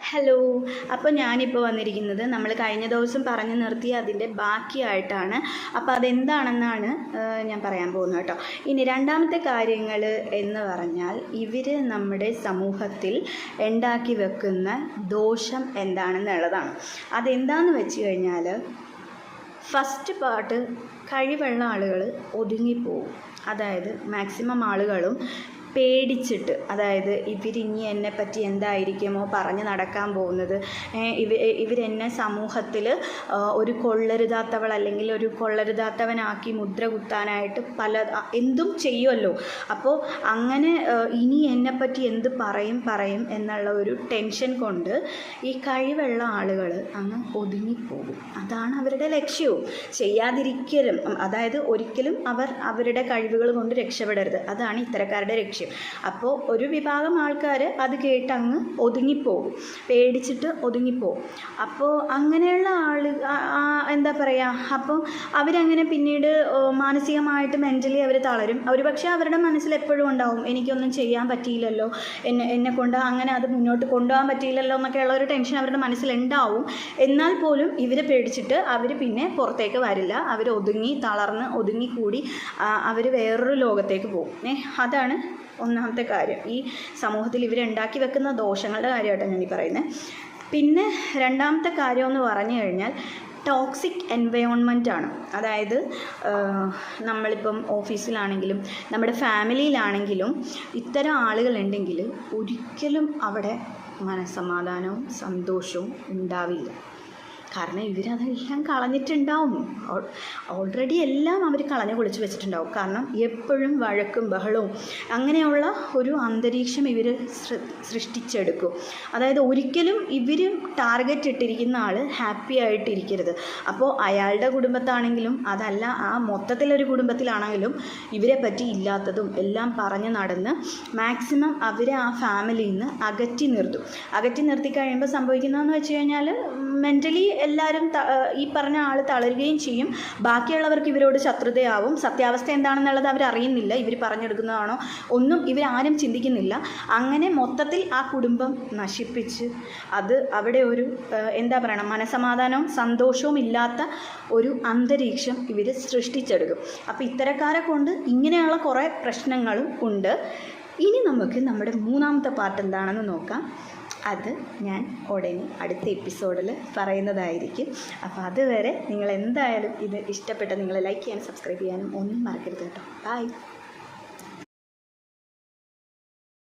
Hello. അപ്പോൾ ഞാനിപ്പോൾ വന്നിരിക്കുന്നത് നമ്മൾ കഴിഞ്ഞ ദിവസം പറഞ്ഞു നിർത്തിയ അതിൻ്റെ ബാക്കിയായിട്ടാണ്. അപ്പോൾ അതെന്താണെന്നാണ് ഞാൻ പറയാൻ പോകുന്നത് കേട്ടോ. ഇനി രണ്ടാമത്തെ കാര്യങ്ങൾ എന്ന് പറഞ്ഞാൽ ഇവർ നമ്മുടെ സമൂഹത്തിൽ ഉണ്ടാക്കി വെക്കുന്ന ദോഷം എന്താണെന്നുള്ളതാണ്. അതെന്താണെന്ന് വെച്ച് കഴിഞ്ഞാൽ ഫസ്റ്റ് പാർട്ട് കഴിവുള്ള ആളുകൾ ഒതുങ്ങിപ്പോവും. അതായത് മാക്സിമം ആളുകളും പേടിച്ചിട്ട്, അതായത് ഇവരിനി എന്നെപ്പറ്റി എന്തായിരിക്കുമോ പറഞ്ഞ് നടക്കാൻ പോകുന്നത്, ഇവരെന്നെ സമൂഹത്തിൽ ഒരു കൊള്ളരുതാത്തവൾ അല്ലെങ്കിൽ ഒരു കൊള്ളരുതാത്തവനാക്കി മുദ്ര കുത്താനായിട്ട് എന്തും ചെയ്യുമല്ലോ. അപ്പോൾ അങ്ങനെ ഇനി എന്നെപ്പറ്റി എന്ത് പറയും എന്നുള്ള ഒരു ടെൻഷൻ കൊണ്ട് ഈ കഴിവുള്ള ആളുകൾ അങ്ങ് ഒതുങ്ങിപ്പോകും. അതാണ് അവരുടെ ലക്ഷ്യവും. ചെയ്യാതിരിക്കലും, അതായത് ഒരിക്കലും അവരുടെ കഴിവുകൾ കൊണ്ട് രക്ഷപ്പെടരുത്. അതാണ് ഇത്തരക്കാരുടെ ലക്ഷ്യം. അപ്പോൾ ഒരു വിഭാഗം ആൾക്കാർ അത് കേട്ടങ്ങ് ഒതുങ്ങിപ്പോകും, പേടിച്ചിട്ട് ഒതുങ്ങിപ്പോകും. അപ്പോൾ അങ്ങനെയുള്ള എന്താ പറയുക, അപ്പോൾ അവരങ്ങനെ പിന്നീട് മാനസികമായിട്ട് മെൻ്റലി അവർ തളരും. പക്ഷേ അവരുടെ മനസ്സിൽ എപ്പോഴും ഉണ്ടാവും, എനിക്കൊന്നും ചെയ്യാൻ പറ്റിയില്ലല്ലോ, എന്നെ കൊണ്ട് അങ്ങനെ അത് മുന്നോട്ട് കൊണ്ടുപോകാൻ പറ്റിയില്ലല്ലോ എന്നൊക്കെയുള്ള ഒരു ടെൻഷൻ അവരുടെ മനസ്സിലുണ്ടാവും. എന്നാൽ പോലും ഇവരെ പേടിച്ചിട്ട് അവർ പിന്നെ പുറത്തേക്ക് വരില്ല. അവർ ഒതുങ്ങിക്കൂടി അവർ വേറൊരു ലോകത്തേക്ക് പോകും. അതാണ് ഒന്നാമത്തെ കാര്യം. ഈ സമൂഹത്തിൽ ഇവരുണ്ടാക്കി വെക്കുന്ന ദോഷങ്ങളുടെ കാര്യമായിട്ടാണ് ഞാൻ ഈ പറയുന്നത്. പിന്നെ രണ്ടാമത്തെ കാര്യം എന്ന് പറഞ്ഞു കഴിഞ്ഞാൽ ടോക്സിക് എൻവയോൺമെൻ്റ് ആണ്. അതായത് നമ്മളിപ്പം ഓഫീസിലാണെങ്കിലും നമ്മുടെ ഫാമിലിയിലാണെങ്കിലും ഇത്തരം ആളുകളുണ്ടെങ്കിൽ ഒരിക്കലും അവിടെ മനസ്സമാധാനവും സന്തോഷവും ഉണ്ടാവില്ല. കാരണം ഇവരതെല്ലാം കളഞ്ഞിട്ടുണ്ടാവും. ഓൾറെഡി എല്ലാം അവർ കളഞ്ഞു കുളിച്ച് വെച്ചിട്ടുണ്ടാവും. കാരണം എപ്പോഴും വഴക്കും ബഹളവും അങ്ങനെയുള്ള ഒരു അന്തരീക്ഷം ഇവർ സൃഷ്ടിച്ചെടുക്കും. അതായത് ഒരിക്കലും ഇവർ ടാർഗറ്റ് ഇട്ടിരിക്കുന്ന ആൾ ഹാപ്പി ആയിട്ടിരിക്കരുത്. അപ്പോൾ അയാളുടെ കുടുംബത്താണെങ്കിലും അതല്ല ആ മൊത്തത്തിലൊരു കുടുംബത്തിലാണെങ്കിലും ഇവരെ പറ്റി ഇല്ലാത്തതും എല്ലാം പറഞ്ഞ് നടന്ന് മാക്സിമം അവരെ ആ ഫാമിലിയിൽ നിന്ന് അകറ്റി നിർത്തി കഴിയുമ്പോൾ സംഭവിക്കുന്നതെന്ന് വെച്ച് കഴിഞ്ഞാൽ മെൻ്റലി എല്ലാവരും ഈ പറഞ്ഞ ആൾ തളരുകയും ചെയ്യും. ബാക്കിയുള്ളവർക്ക് ഇവരോട് ശത്രുതയാവും. സത്യാവസ്ഥ എന്താണെന്നുള്ളത് അവരറിയുന്നില്ല. ഇവർ പറഞ്ഞെടുക്കുന്നതാണോ ഒന്നും ഇവരാരും ചിന്തിക്കുന്നില്ല. അങ്ങനെ മൊത്തത്തിൽ ആ കുടുംബം നശിപ്പിച്ച് അവിടെ ഒരു എന്താ പറയണം, മനസമാധാനവും സന്തോഷവും ഇല്ലാത്ത ഒരു അന്തരീക്ഷം ഇവർ സൃഷ്ടിച്ചെടുക്കും. അപ്പോൾ ഇത്തരക്കാരെ കൊണ്ട് ഇങ്ങനെയുള്ള കുറേ പ്രശ്നങ്ങളും ഉണ്ട്. ഇനി നമുക്ക് നമ്മുടെ മൂന്നാമത്തെ പാർട്ട് എന്താണെന്ന് നോക്കാം. അത് ഞാൻ ഉടനെ അടുത്ത എപ്പിസോഡിൽ പറയുന്നതായിരിക്കും. അപ്പോൾ അതുവരെ നിങ്ങൾ എന്തായാലും ഇത് ഇഷ്ടപ്പെട്ട നിങ്ങൾ ലൈക്ക് ചെയ്യാനും സബ്സ്ക്രൈബ് ചെയ്യാനും ഒന്നും മറക്കരുത് കേട്ടോ. ബൈ.